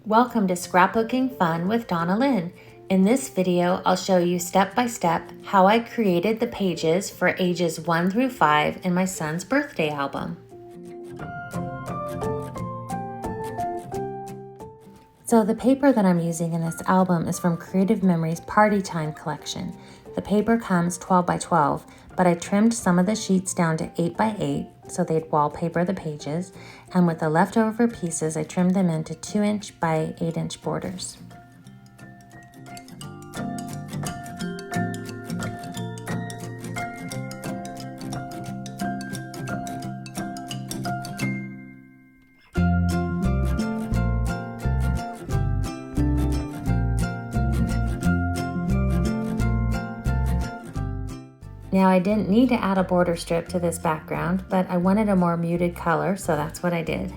Welcome to Scrapbooking Fun with Donna Lynn. In this video, I'll show you step by step how I created the pages for ages 1 through 5 in my son's birthday album. So the paper that I'm using in this album is from Creative Memories Party Time collection. The paper comes 12 by 12, but I trimmed some of the sheets down to 8 by 8 so they'd wallpaper the pages, and with the leftover pieces I trimmed them into 2-inch by 8-inch borders. Now I didn't need to add a border strip to this background, but I wanted a more muted color, so that's what I did.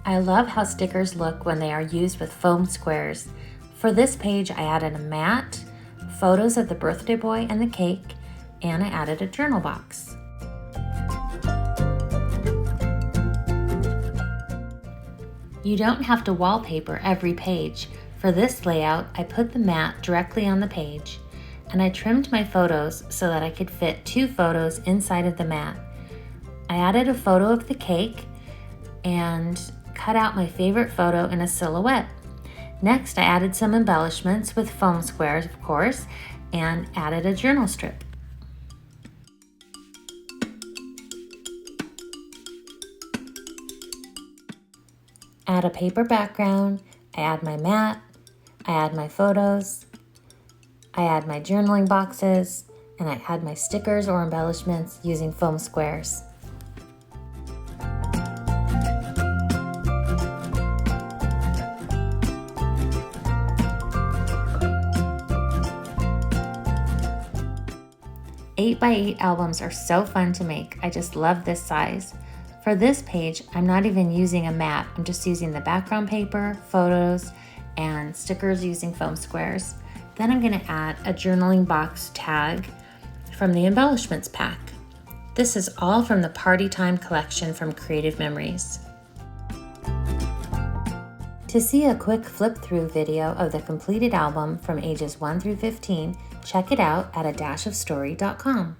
I love how stickers look when they are used with foam squares. For this page, I added a mat, photos of the birthday boy and the cake, and I added a journal box. You don't have to wallpaper every page. For this layout, I put the mat directly on the page, and I trimmed my photos so that I could fit 2 photos inside of the mat. I added a photo of the cake and cut out my favorite photo in a silhouette. Next, I added some embellishments with foam squares, of course, and added a journal strip. Add a paper background, I add my mat, I add my photos, I add my journaling boxes, and I add my stickers or embellishments using foam squares. Eight by 8 albums are so fun to make. I just love this size. For this page, I'm not even using a mat. I'm just using the background paper, photos, and stickers using foam squares. Then I'm going to add a journaling box tag from the embellishments pack. This is all from the Party Time collection from Creative Memories. To see a quick flip-through video of the completed album from ages 1 through 15, check it out at a-ofstory.com.